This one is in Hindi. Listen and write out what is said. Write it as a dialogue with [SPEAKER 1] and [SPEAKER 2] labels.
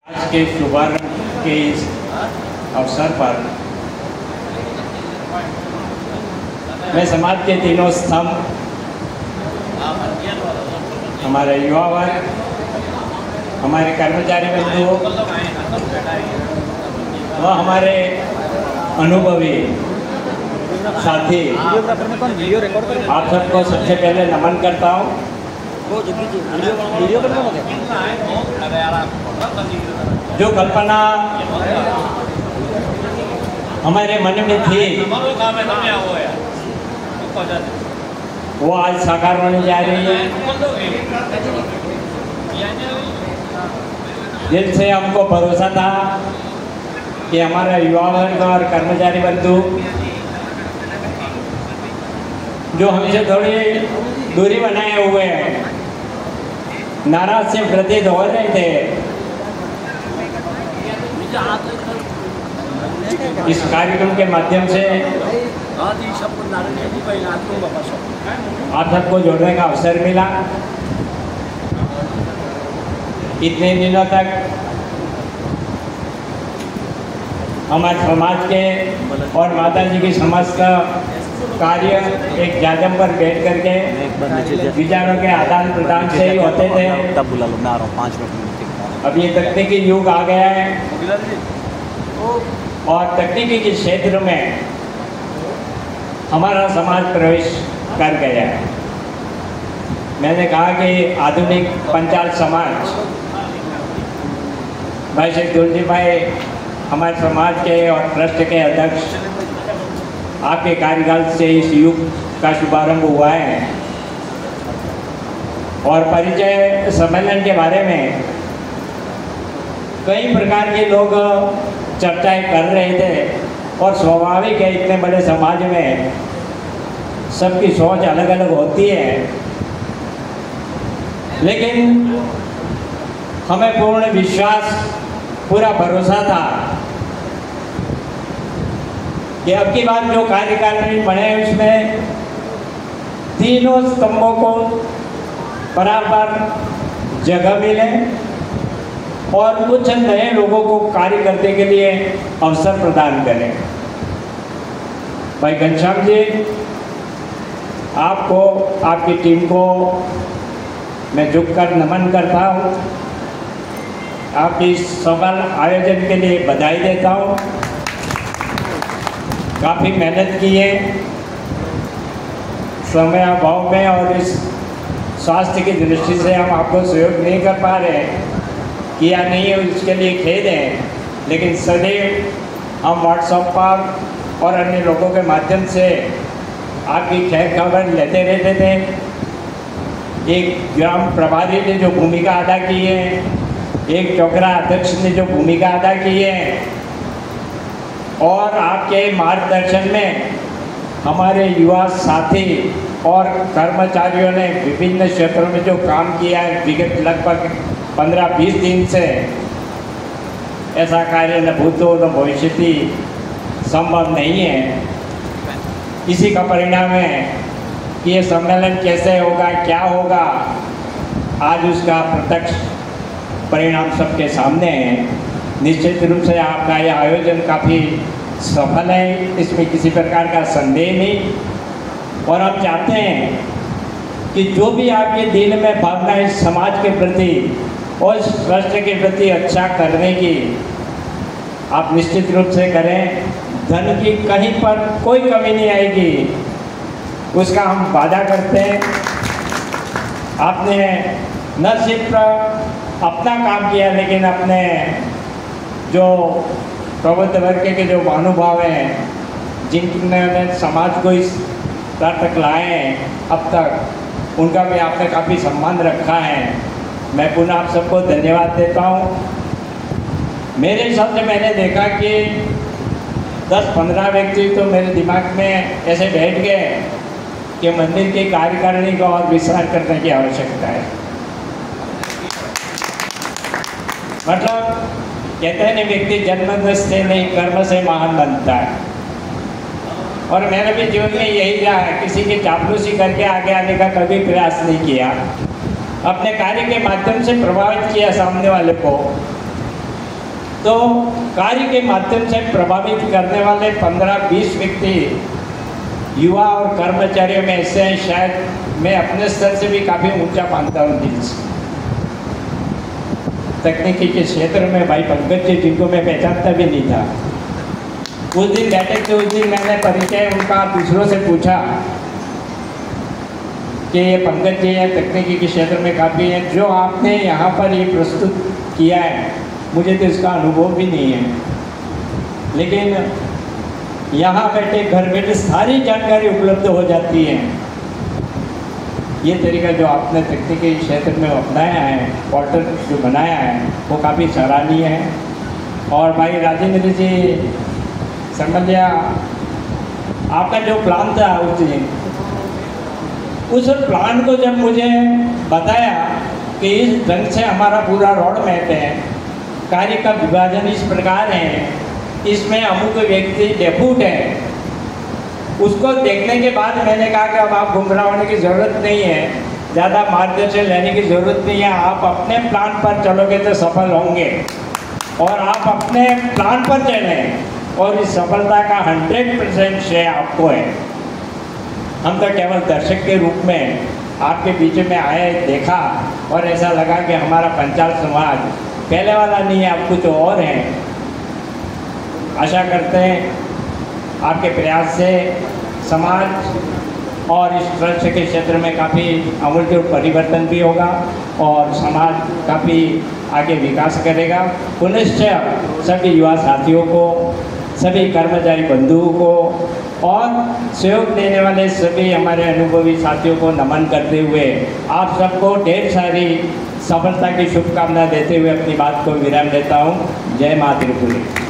[SPEAKER 1] आज के शुभारंभ के इस अवसर पर मैं समाज के तीनों स्तंभ, हमारे युवा वर्ग, हमारे कर्मचारी बंधु व हमारे अनुभवी साथी आप सबको सबसे पहले नमन करता हूँ। जो कल्पना हमारे मन में थी वो आज साकार होने जा रही है। दिल से हमको भरोसा था कि हमारा युवा वर्ग और कर्मचारी बंधु जो हमसे थोड़ी दूरी बनाए हुए हैं, नाराज से प्रतीत हो रहे थे, इस कार्यक्रम के माध्यम से आप सबको जोड़ने का अवसर मिला। इतने दिनों तक हमारे समाज के और माता जी की समस्त कार्य एक जाजम पर बैठ करके विचारों के आदान प्रदान से ही होते थे। अब ये तकनीकी युग आ गया है और तकनीकी के क्षेत्र में हमारा समाज प्रवेश कर गया है। मैंने कहा कि आधुनिक पंचाल समाज, भाई श्री तुलसी भाई हमारे समाज के और ट्रस्ट के अध्यक्ष, आपके कार्यकाल से इस युग का शुभारंभ हुआ है और परिचय सम्मेलन के बारे में कई प्रकार के लोग चर्चाएं कर रहे थे और स्वाभाविक है, इतने बड़े समाज में सबकी सोच अलग अलग होती है, लेकिन हमें पूर्ण विश्वास, पूरा भरोसा था कि अब की बात जो कार्यकारिणी बने उसमें तीनों स्तंभों को बराबर जगह मिले और कुछ नए लोगों को कार्य करने के लिए अवसर प्रदान करें। भाई घनश्याम जी, आपको, आपकी टीम को मैं झुककर नमन करता हूँ। आपकी इस सफल आयोजन के लिए बधाई देता हूँ। काफ़ी मेहनत की है, समय अभाव में और इस स्वास्थ्य की दृष्टि से हम आपको सहयोग नहीं कर पा रहे, किया नहीं है, उसके लिए खेद है, लेकिन सदैव हम व्हाट्सएप पर और अन्य लोगों के माध्यम से आपकी खैर खबर लेते रहते थे। एक ग्राम प्रभारी ने जो भूमिका अदा की है, एक चौकरा अध्यक्ष ने जो भूमिका अदा की है, और आपके मार्गदर्शन में हमारे युवा साथी और कर्मचारियों ने विभिन्न क्षेत्रों में जो काम किया है, विगत लगभग 15-20 दिन से, ऐसा कार्य न भूतो न भविष्यति संभव नहीं है। इसी का परिणाम है कि ये सम्मेलन कैसे होगा, क्या होगा, आज उसका प्रत्यक्ष परिणाम सबके सामने है। निश्चित रूप से आपका यह आयोजन काफ़ी सफल है, इसमें किसी प्रकार का संदेह नहीं। और हम चाहते हैं कि जो भी आपके दिल में भावना है समाज के प्रति और इस राष्ट्र के प्रति अच्छा करने की, आप निश्चित रूप से करें। धन की कहीं पर कोई कमी नहीं आएगी, उसका हम वादा करते हैं। आपने न सिर्फ अपना काम किया, लेकिन अपने जो प्रबुद्ध वर्ग के जो महानुभाव हैं, जिन्होंने समाज को इस स्तर तक लाए हैं अब तक, उनका भी आपने काफ़ी सम्मान रखा है। मैं पुनः आप सबको धन्यवाद देता हूँ। मेरे हिसाब से मैंने देखा कि 10-15 व्यक्ति तो मेरे दिमाग में ऐसे बैठ गए कि मंदिर की कार्यकारिणी का और विस्तार करने की आवश्यकता है। मतलब कहते हैं नहीं, व्यक्ति जन्म से नहीं कर्म से महान बनता है। और मैंने भी जीवन में यही रहा है, किसी की चापलूसी करके आगे आने का कभी प्रयास नहीं किया। अपने कार्य के माध्यम से प्रभावित किया सामने वाले को, तो कार्य के माध्यम से प्रभावित करने वाले 15-20 व्यक्ति युवा और कर्मचारियों में ऐसे हैं, शायद मैं अपने स्तर से भी काफ़ी ऊंचा मानता हूँ दिल से। तकनीकी के क्षेत्र में भाई पंकज जी, जिनको मैं पहचानता भी नहीं था, उस दिन बैठे थे, उस दिन मैंने परिचय उनका दूसरों से पूछा कि ये पंकज जी हैं, तकनीकी के क्षेत्र में काफ़ी हैं, जो आपने यहाँ पर ये प्रस्तुत किया है मुझे तो इसका अनुभव भी नहीं है, लेकिन यहाँ बैठे घर बैठे सारी जानकारी उपलब्ध हो जाती है। ये तरीका जो आपने तकनीकी क्षेत्र में अपनाया है, पोर्टल जो बनाया है, वो काफ़ी सराहनीय है। और भाई राजेंद्र जी समझिया, आपका जो प्लान था उस प्लान को जब मुझे बताया कि इस ढंग से हमारा पूरा रोड मैप है, कार्य का विभाजन इस प्रकार है, इसमें अमुक व्यक्ति डेप्यूट है, उसको देखने के बाद मैंने कहा कि अब आप गुमराह होने की ज़रूरत नहीं है, ज़्यादा मार्गदर्शन लेने की ज़रूरत नहीं है, आप अपने प्लान पर चलोगे तो सफल होंगे और आप अपने प्लान पर चलें और इस सफलता का 100% श्रेय आपको है। हम तो केवल दर्शक के रूप में आपके बीच में आए, देखा और ऐसा लगा कि हमारा पंचाल समाज पहले वाला नहीं है, अब कुछ और है। आशा करते हैं आपके प्रयास से समाज और इस ट्रस्ट के क्षेत्र में काफ़ी आमूल परिवर्तन भी होगा और समाज काफ़ी आगे विकास करेगा। पुनश्च सभी युवा साथियों को, सभी कर्मचारी बंधुओं को और सहयोग देने वाले सभी हमारे अनुभवी साथियों को नमन करते हुए आप सबको ढेर सारी सफलता की शुभकामना देते हुए अपनी बात को विराम देता हूँ। जय मां त्रिपुरी।